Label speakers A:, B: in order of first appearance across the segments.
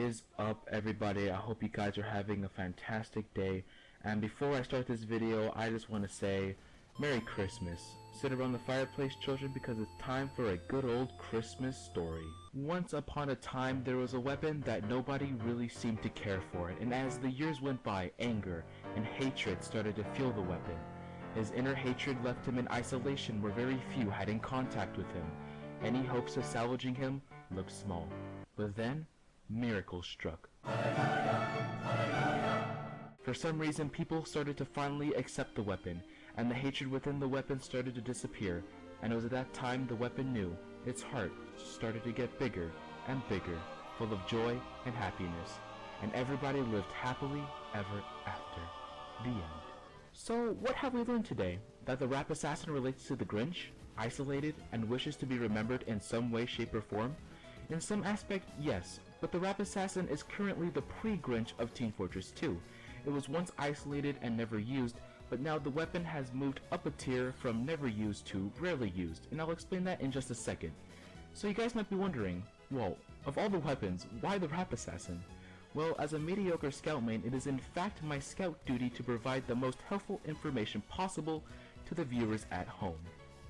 A: is up, everybody? I hope you guys are having a fantastic day. And before I start this video, I just want to say Merry Christmas. Sit around the fireplace, children, because it's time for a good old Christmas story. Once upon a time, there was a weapon that nobody really seemed to care for, and as the years went by, anger and hatred started to fuel the weapon. His inner hatred left him in isolation where very few had in contact with him. Any hopes of salvaging him looked small. But then, miracles struck. For some reason, people started to finally accept the weapon, and the hatred within the weapon started to disappear, and it was at that time the weapon knew its heart started to get bigger and bigger, full of joy and happiness, and everybody lived happily ever after. The end. So, what have we learned today? That the rap assassin relates to the Grinch, isolated, and wishes to be remembered in some way, shape, or form? In some aspect, yes, but the rap assassin is currently the pre-Grinch of Team Fortress 2. It was once isolated and never used, but now the weapon has moved up a tier from never used to rarely used, and I'll explain that in just a second. So you guys might be wondering, well, of all the weapons, why the rap assassin? Well, as a mediocre scout main, it is in fact my scout duty to provide the most helpful information possible to the viewers at home.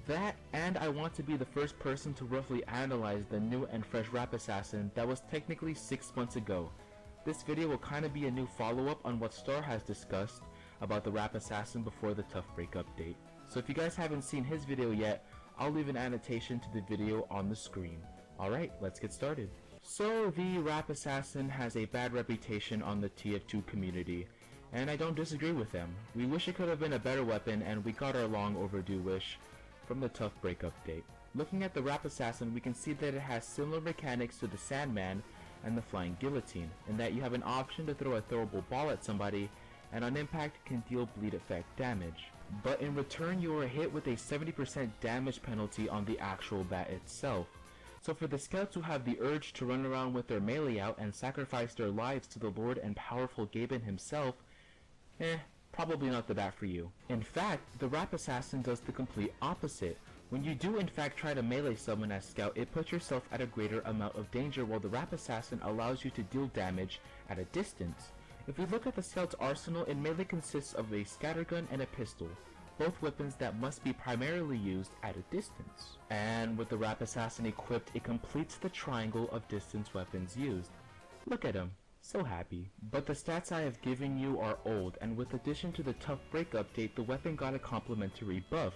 A: That, and I want to be the first person to roughly analyze the new and fresh rap assassin that was technically 6 months ago. This video will kinda be a new follow-up on what Star has discussed about the rap assassin before the Tough Break update. So if you guys haven't seen his video yet, I'll leave an annotation to the video on the screen. Alright, let's get started. So the rap assassin has a bad reputation on the TF2 community, and I don't disagree with them. We wish it could have been a better weapon, and we got our long overdue wish from the Tough Break update. Looking at the rap assassin, we can see that it has similar mechanics to the Sandman and the Flying Guillotine, in that you have an option to throw a throwable ball at somebody, and on impact can deal bleed effect damage. But in return, you are hit with a 70% damage penalty on the actual bat itself. So for the scouts who have the urge to run around with their melee out and sacrifice their lives to the Lord and powerful Gaben himself, probably not the bat for you. In fact, the rap assassin does the complete opposite. When you do in fact try to melee someone as scout, it puts yourself at a greater amount of danger, while the rap assassin allows you to deal damage at a distance. If we look at the scout's arsenal, it mainly consists of a scattergun and a pistol, both weapons that must be primarily used at a distance. And with the rap assassin equipped, it completes the triangle of distance weapons used. Look at him, so happy. But the stats I have given you are old, and with addition to the Tough Break update, the weapon got a complimentary buff.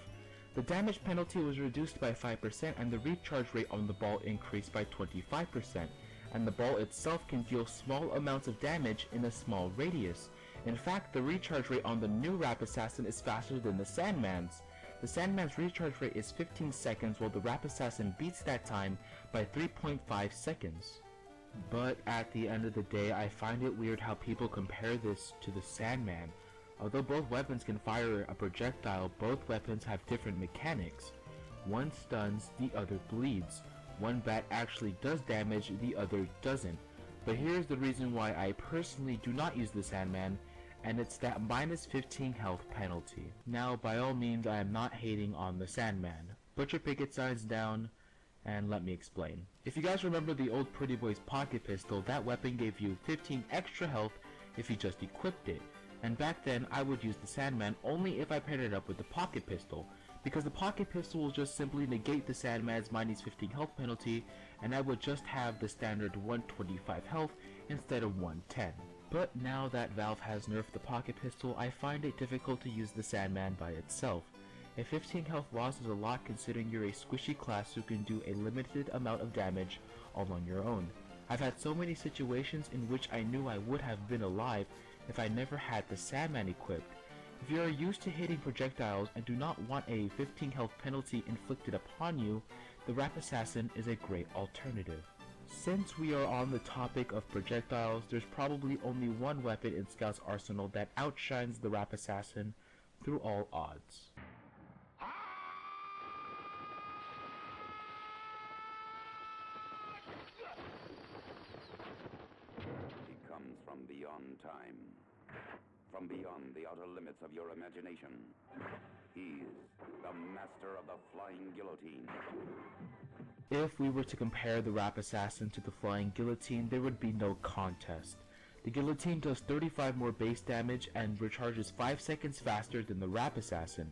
A: The damage penalty was reduced by 5% and the recharge rate on the ball increased by 25%, and the ball itself can deal small amounts of damage in a small radius. In fact, the recharge rate on the new rap assassin is faster than the Sandman's. The Sandman's recharge rate is 15 seconds, while the rap assassin beats that time by 3.5 seconds. But at the end of the day, I find it weird how people compare this to the Sandman. Although both weapons can fire a projectile, both weapons have different mechanics. One stuns, the other bleeds. One bat actually does damage, the other doesn't. But here's the reason why I personally do not use the Sandman, and it's that minus 15 health penalty. Now, by all means, I am not hating on the Sandman. Put your picket signs down, and let me explain. If you guys remember the old Pretty Boy's pocket pistol, that weapon gave you 15 extra health if you just equipped it. And back then, I would use the Sandman only if I paired it up with the pocket pistol, because the pocket pistol will just simply negate the Sandman's minus 15 health penalty, and I would just have the standard 125 health instead of 110. But now that Valve has nerfed the pocket pistol, I find it difficult to use the Sandman by itself. A 15 health loss is a lot considering you're a squishy class who can do a limited amount of damage all on your own. I've had so many situations in which I knew I would have been alive if I never had the Sandman equipped. If you are used to hitting projectiles and do not want a 15 health penalty inflicted upon you, the rap assassin is a great alternative. Since we are on the topic of projectiles, there's probably only one weapon in Scout's arsenal that outshines the rap assassin through all odds.
B: He comes from beyond time. from beyond the outer limits of your imagination. He's the master of the flying guillotine.
A: If we were to compare the Rap Assassin to the Flying Guillotine, there would be no contest. The Guillotine does 35 more base damage and recharges 5 seconds faster than the Rap Assassin.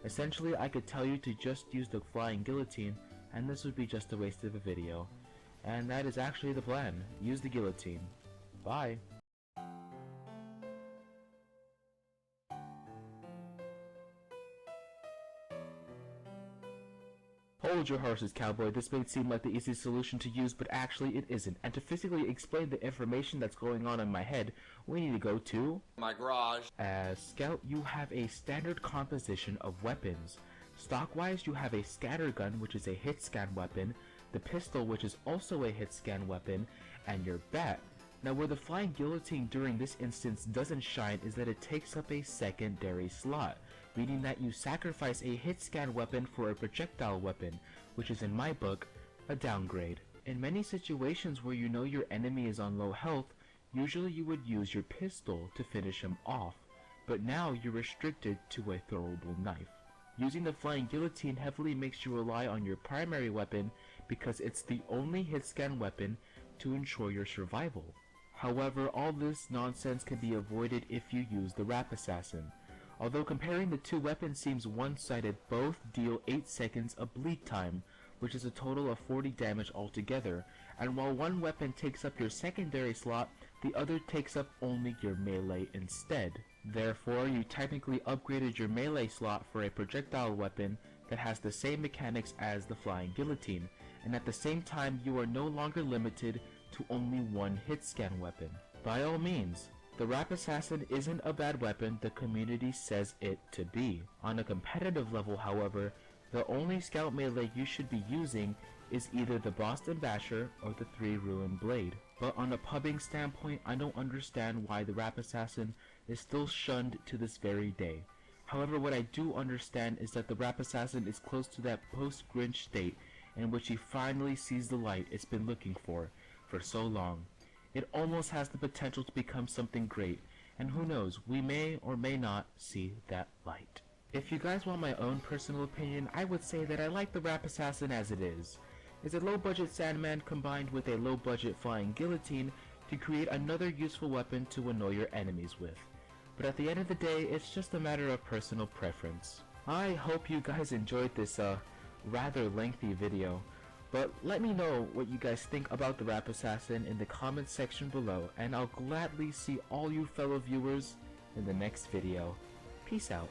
A: Essentially, I could tell you to just use the Flying Guillotine, and this would be just a waste of a video. And that is actually the plan. Use the Guillotine. Bye. Hold your horses, cowboy. This may seem like the easiest solution to use, but actually it isn't. And to physically explain the information that's going on in my head, we need to go to
C: my garage.
A: As Scout, you have a standard composition of weapons. Stock-wise, you have a scattergun, which is a hit-scan weapon, the pistol, which is also a hit-scan weapon, and your bat. Now, where the Flying Guillotine during this instance doesn't shine is that it takes up a secondary slot, meaning that you sacrifice a hit-scan weapon for a projectile weapon, which is in my book, a downgrade. In many situations where you know your enemy is on low health, usually you would use your pistol to finish him off, but now you're restricted to a throwable knife. Using the Flying Guillotine heavily makes you rely on your primary weapon because it's the only hit-scan weapon to ensure your survival. However, all this nonsense can be avoided if you use the Rap Assassin. Although comparing the two weapons seems one-sided, both deal 8 seconds of bleed time, which is a total of 40 damage altogether, and while one weapon takes up your secondary slot, the other takes up only your melee instead. Therefore, you technically upgraded your melee slot for a projectile weapon that has the same mechanics as the Flying Guillotine, and at the same time you are no longer limited to only one hit-scan weapon. By all means, the Rap Assassin isn't a bad weapon the community says it to be. On a competitive level, however, the only Scout melee you should be using is either the Boston Basher or the 3-Ruin Blade. But on a pubbing standpoint, I don't understand why the Rap Assassin is still shunned to this very day. However, what I do understand is that the Rap Assassin is close to that post-Grinch state in which he finally sees the light it's been looking for so long. It almost has the potential to become something great, and who knows, we may or may not see that light. If you guys want my own personal opinion, I would say that I like the Rap Assassin as it is. It's a low-budget Sandman combined with a low-budget Flying Guillotine to create another useful weapon to annoy your enemies with. But at the end of the day, it's just a matter of personal preference. I hope you guys enjoyed this rather lengthy video. But let me know what you guys think about the Rap Assassin in the comments section below, and I'll gladly see all you fellow viewers in the next video. Peace out.